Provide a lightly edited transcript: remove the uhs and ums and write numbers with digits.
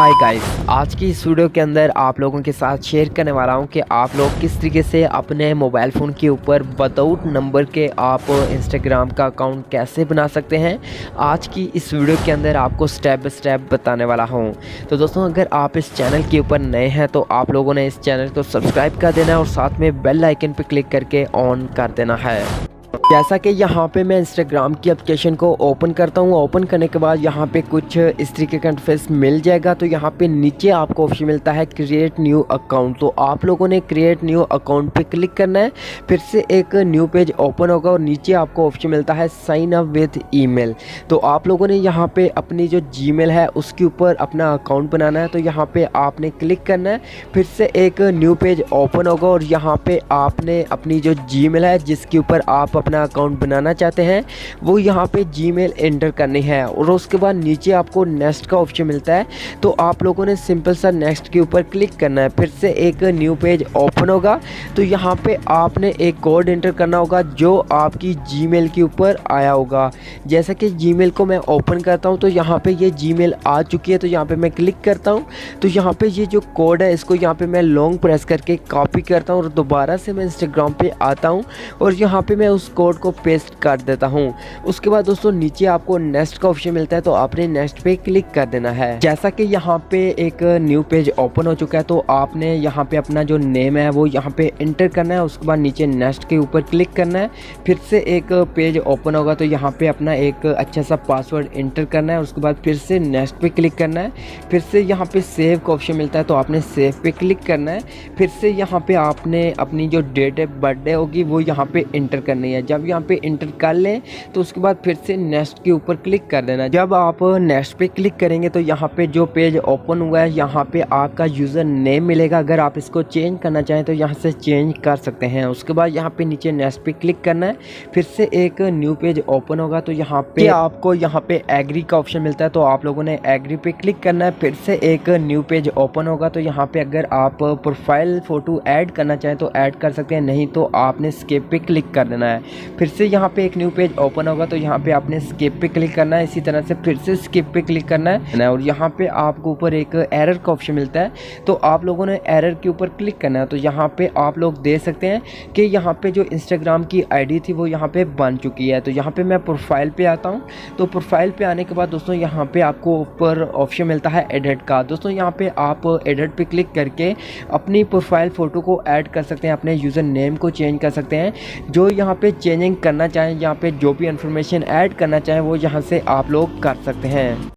Hi guys, आज की इस वीडियो के अंदर आप लोगों के साथ शेयर करने वाला हूं कि आप लोग किस तरीके से अपने मोबाइल फ़ोन के ऊपर विदाउट नंबर के आप इंस्टाग्राम का अकाउंट कैसे बना सकते हैं। आज की इस वीडियो के अंदर आपको स्टेप बाय स्टेप बताने वाला हूं। तो दोस्तों, अगर आप इस चैनल के ऊपर नए हैं तो आप लोगों ने इस चैनल को सब्सक्राइब कर देना है और साथ में बेल आइकन पर क्लिक करके ऑन कर देना है। जैसा कि यहाँ पे मैं इंस्टाग्राम की एप्लीकेशन को ओपन करता हूँ। ओपन करने के बाद यहाँ पे कुछ इस तरीके का इंटरफेस मिल जाएगा। तो यहाँ पे नीचे आपको ऑप्शन मिलता है क्रिएट न्यू अकाउंट। तो आप लोगों ने क्रिएट न्यू अकाउंट पे क्लिक करना है। फिर से एक न्यू पेज ओपन होगा और नीचे आपको ऑप्शन मिलता है साइन अप विद ईमेल। तो आप लोगों ने यहाँ पे अपनी जो जीमेल है उसके ऊपर अपना अकाउंट बनाना है। तो यहाँ पे आपने क्लिक करना है। फिर से एक न्यू पेज ओपन होगा और यहाँ पे आपने अपनी जो जीमेल है जिसके ऊपर आप अपना अकाउंट बनाना चाहते हैं वो यहाँ पे जीमेल एंटर करनी है और उसके बाद नीचे आपको नेक्स्ट का ऑप्शन मिलता है। तो आप लोगों ने सिंपल सा नेक्स्ट के ऊपर क्लिक करना है। फिर से एक न्यू पेज ओपन होगा। तो यहाँ पे आपने एक कोड एंटर करना होगा जो आपकी जीमेल के ऊपर आया होगा। जैसा कि जीमेल को मैं ओपन करता हूँ तो यहाँ पे ये जीमेल आ चुकी है। तो यहाँ पे मैं क्लिक करता हूँ तो यहाँ पे ये जो कोड है इसको यहाँ पे मैं लॉन्ग प्रेस करके कॉपी करता हूँ और दोबारा से मैं इंस्टाग्राम पे आता हूँ और यहाँ पे मैं उस कोड को पेस्ट कर देता हूँ। उसके बाद दोस्तों नीचे आपको नेक्स्ट का ऑप्शन मिलता है। तो आपने नेक्स्ट पे क्लिक कर देना है। जैसा कि यहाँ पे एक न्यू पेज ओपन हो चुका है तो आपने यहाँ पे अपना जो नेम है वो यहाँ पे एंटर करना है। उसके बाद नीचे नेक्स्ट के ऊपर क्लिक करना है। फिर से एक पेज ओपन होगा तो यहाँ पे अपना एक अच्छा सा पासवर्ड एंटर करना है। उसके बाद फिर से नेक्स्ट पे क्लिक करना है। फिर से यहाँ पे सेव का ऑप्शन मिलता है तो आपने सेव पे क्लिक करना है। फिर से यहाँ पे आपने अपनी जो डेट ऑफ बर्थडे होगी वो यहाँ पे एंटर करनी है। जब यहाँ पे इंटर कर लें तो उसके बाद फिर से नेक्स्ट के ऊपर क्लिक कर देना। जब आप नेक्स्ट पे क्लिक करेंगे तो यहाँ पे जो पेज ओपन हुआ है यहाँ पे आपका यूज़र नेम मिलेगा। अगर आप इसको चेंज करना चाहें तो यहाँ से चेंज कर सकते हैं। उसके बाद यहाँ पे नीचे नेक्स्ट पे क्लिक करना है। फिर से एक न्यू पेज ओपन होगा तो यहाँ पे आपको यहाँ पे एग्री का ऑप्शन मिलता है। तो आप लोगों ने एग्री पे क्लिक करना है। फिर से एक न्यू पेज ओपन होगा तो यहाँ पे अगर आप प्रोफाइल फ़ोटो ऐड करना चाहें तो ऐड कर सकते हैं, नहीं तो आपने स्किप पे क्लिक कर देना है। फिर से यहाँ पे एक न्यू पेज ओपन होगा तो यहाँ पे आपने स्किप पे क्लिक करना है। इसी तरह से फिर से स्किप पे क्लिक करना है और यहाँ पे आपको ऊपर एक एरर का ऑप्शन मिलता है। तो आप लोगों ने एरर के ऊपर क्लिक करना है। तो यहाँ पे आप लोग देख सकते हैं कि यहाँ पे जो इंस्टाग्राम की आईडी थी वो यहाँ पे बन चुकी है। तो यहाँ पे मैं प्रोफाइल पे आता हूँ। तो प्रोफाइल पे आने के बाद दोस्तों यहाँ पे आपको ऊपर ऑप्शन मिलता है एडिट का। दोस्तों यहाँ पे आप एडिट पे क्लिक करके अपनी प्रोफाइल फ़ोटो को ऐड कर सकते हैं, अपने यूज़र नेम को चेंज कर सकते हैं। जो यहाँ पे चेंजिंग करना चाहें, यहाँ पे जो भी इन्फॉर्मेशन ऐड करना चाहें वो यहाँ से आप लोग कर सकते हैं।